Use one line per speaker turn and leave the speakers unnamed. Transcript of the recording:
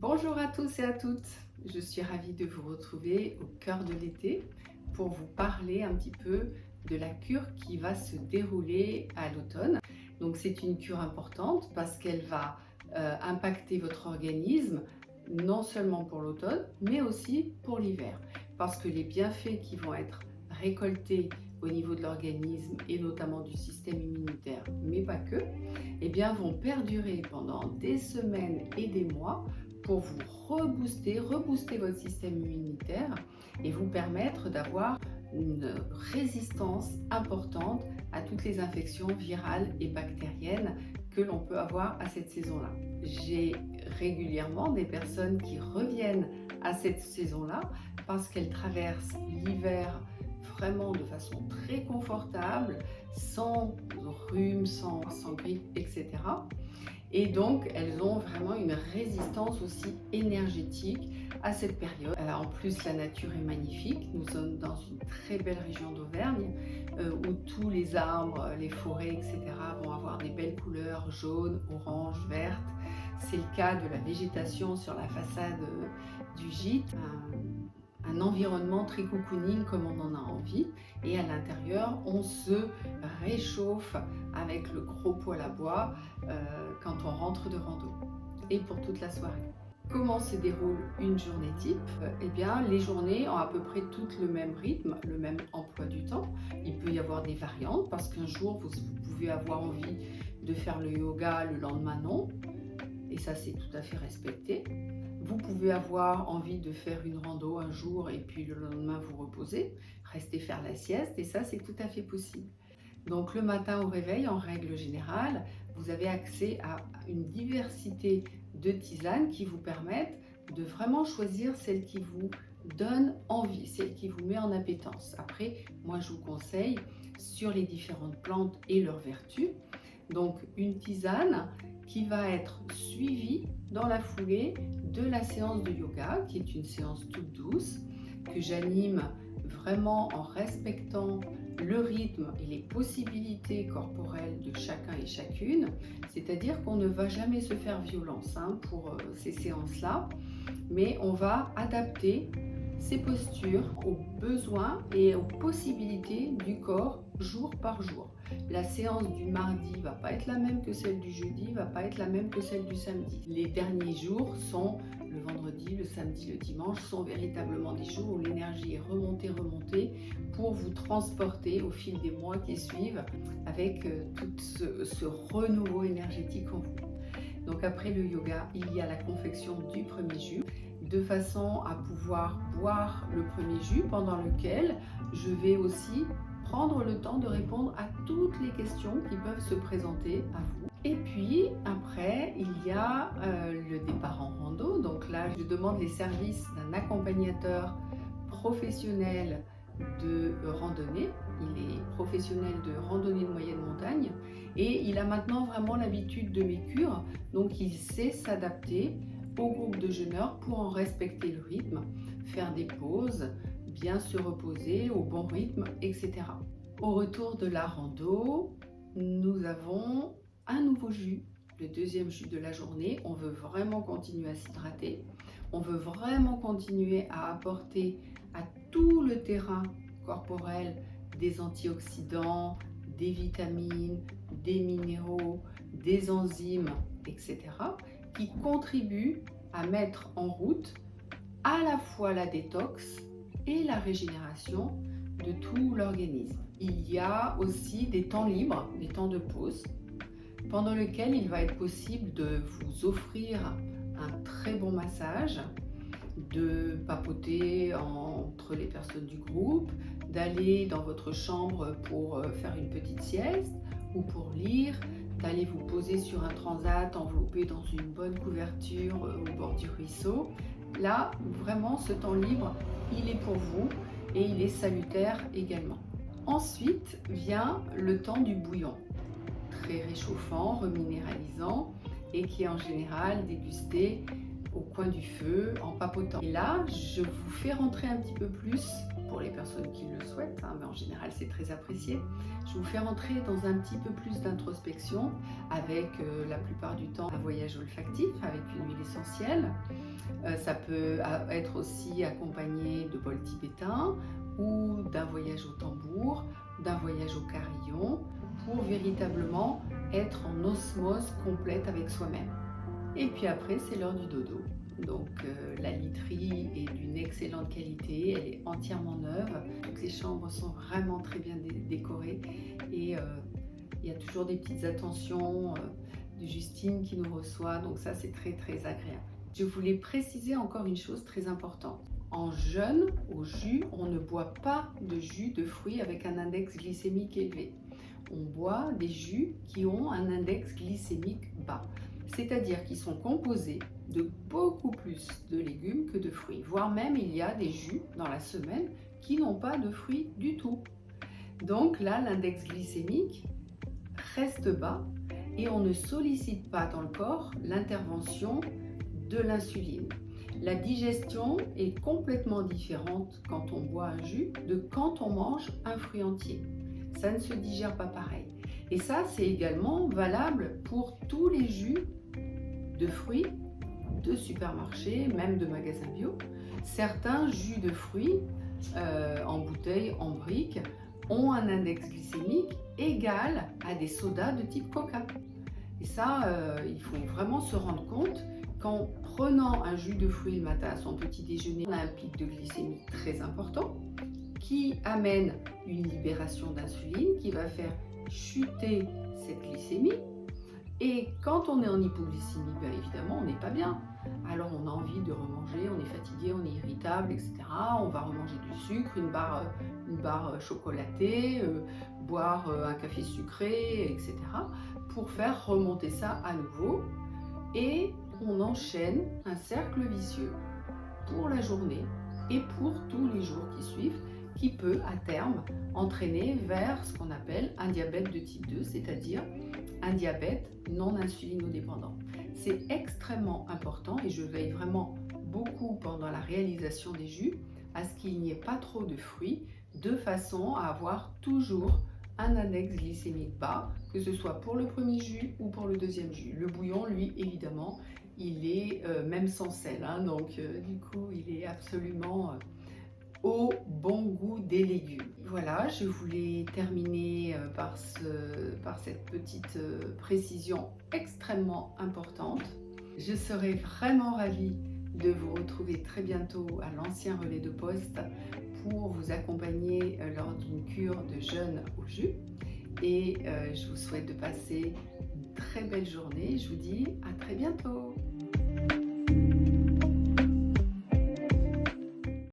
Bonjour à tous et à toutes, je suis ravie de vous retrouver au cœur de l'été pour vous parler un petit peu de la cure qui va se dérouler à l'automne. Donc c'est une cure importante parce qu'elle va impacter votre organisme non seulement pour l'automne mais aussi pour l'hiver, parce que les bienfaits qui vont être récoltés au niveau de l'organisme et notamment du système immunitaire, mais pas que, eh bien, vont perdurer pendant des semaines et des mois pour vous rebooster votre système immunitaire et vous permettre d'avoir une résistance importante à toutes les infections virales et bactériennes que l'on peut avoir à cette saison-là. J'ai régulièrement des personnes qui reviennent à cette saison-là parce qu'elles traversent l'hiver vraiment de façon très confortable, sans rhume, sans grippe, etc. Et donc, elles ont vraiment une résistance aussi énergétique à cette période. En plus, la nature est magnifique. Nous sommes dans une très belle région d'Auvergne où tous les arbres, les forêts, etc. vont avoir des belles couleurs jaunes, oranges, vertes. C'est le cas de la végétation sur la façade du gîte. Un environnement très cocooning comme on en a envie, et à l'intérieur on se réchauffe avec le gros poêle à bois quand on rentre de rando et pour toute la soirée. Comment se déroule une journée type? Eh bien, les journées ont à peu près toutes le même rythme, le même emploi du temps. Il peut y avoir des variantes parce qu'un jour vous pouvez avoir envie de faire le yoga, le lendemain non, et ça c'est tout à fait respecté. Vous pouvez avoir envie de faire une rando un jour et puis le lendemain vous reposer, rester faire la sieste, et ça c'est tout à fait possible. Donc le matin au réveil, en règle générale, vous avez accès à une diversité de tisanes qui vous permettent de vraiment choisir celle qui vous donne envie, celle qui vous met en appétence. Après, moi je vous conseille sur les différentes plantes et leurs vertus. Donc une tisane qui va être suivie dans la foulée de la séance de yoga, qui est une séance toute douce, que j'anime vraiment en respectant le rythme et les possibilités corporelles de chacun et chacune, c'est-à-dire qu'on ne va jamais se faire violence pour ces séances-là, mais on va adapter ces postures aux besoins et aux possibilités du corps jour par jour. La séance du mardi va pas être la même que celle du jeudi, va pas être la même que celle du samedi. Les derniers jours sont le vendredi, le samedi, le dimanche, sont véritablement des jours où l'énergie est remontée pour vous transporter au fil des mois qui suivent avec tout ce renouveau énergétique en vous. Donc après le yoga, il y a la confection du premier jus, de façon à pouvoir boire le premier jus, pendant lequel je vais aussi prendre le temps de répondre à toutes les questions qui peuvent se présenter à vous. Et puis après, il y a le départ en rando. Donc là, je demande les services d'un accompagnateur professionnel de randonnée. Il est professionnel de randonnée de moyenne montagne et il a maintenant vraiment l'habitude de mes cures, donc il sait s'adapter au groupe de jeûneurs pour en respecter le rythme, faire des pauses, bien se reposer au bon rythme, etc. Au retour de la rando, nous avons un nouveau jus, le deuxième jus de la journée. On veut vraiment continuer à s'hydrater, on veut vraiment continuer à apporter à tout le terrain corporel des antioxydants, des vitamines, des minéraux, des enzymes, etc. qui contribuent à mettre en route à la fois la détox et la régénération de tout l'organisme. Il y a aussi des temps libres, des temps de pause, pendant lesquels il va être possible de vous offrir un très bon massage, de papoter entre les personnes du groupe, d'aller dans votre chambre pour faire une petite sieste ou pour lire, d'aller vous poser sur un transat enveloppé dans une bonne couverture au bord du ruisseau. Là, vraiment, ce temps libre, il est pour vous et il est salutaire également. Ensuite vient le temps du bouillon, très réchauffant, reminéralisant et qui est en général dégusté au coin du feu en papotant. Et là, je vous fais rentrer un petit peu plus, pour les personnes qui le souhaitent, mais en général c'est très apprécié, je vous fais rentrer dans un petit peu plus d'introspection avec la plupart du temps un voyage olfactif avec une huile essentielle, Ça peut être aussi accompagné de bols tibétains ou d'un voyage au tambour, d'un voyage au carillon, pour véritablement être en osmose complète avec soi-même. Et puis après, c'est l'heure du dodo. Donc la literie est d'une excellente qualité, elle est entièrement neuve. Toutes les chambres sont vraiment très bien décorées et il y a toujours des petites attentions de Justine qui nous reçoit, donc ça c'est très très agréable. Je voulais préciser encore une chose très importante. En jeûne, au jus, on ne boit pas de jus de fruits avec un index glycémique élevé. On boit des jus qui ont un index glycémique bas, c'est-à-dire qu'ils sont composés de beaucoup plus de légumes que de fruits, voire même il y a des jus dans la semaine qui n'ont pas de fruits du tout. Donc là, l'index glycémique reste bas et on ne sollicite pas dans le corps l'intervention de l'insuline. La digestion est complètement différente quand on boit un jus de quand on mange un fruit entier. Ça ne se digère pas pareil. Et ça, c'est également valable pour tous les jus de fruits de supermarché, même de magasins bio. Certains jus de fruits en bouteille, en brique, ont un index glycémique égal à des sodas de type Coca. Et ça, il faut vraiment se rendre compte qu'en prenant un jus de fruits le matin à son petit déjeuner, on a un pic de glycémie très important qui amène une libération d'insuline qui va faire chuter cette glycémie. Et quand on est en hypoglycémie, bien évidemment, on n'est pas bien. Alors on a envie de remanger, on est fatigué, on est irritable, etc. On va remanger du sucre, une barre chocolatée, boire un café sucré, etc. pour faire remonter ça à nouveau. Et on enchaîne un cercle vicieux pour la journée et pour tous les jours qui suivent, qui peut à terme entraîner vers ce qu'on appelle un diabète de type 2, c'est-à-dire un diabète non insulinodépendant. C'est extrêmement important et je veille vraiment beaucoup pendant la réalisation des jus à ce qu'il n'y ait pas trop de fruits, de façon à avoir toujours un index glycémique bas, que ce soit pour le premier jus ou pour le deuxième jus. Le bouillon, lui, évidemment, il est même sans sel, hein, donc du coup, il est absolument au bon goût des légumes. Voilà, je voulais terminer par cette petite précision extrêmement importante. Je serai vraiment ravie de vous retrouver très bientôt à l'ancien relais de poste pour vous accompagner lors d'une cure de jeûne au jus. Et je vous souhaite de passer une très belle journée. Je vous dis à très bientôt.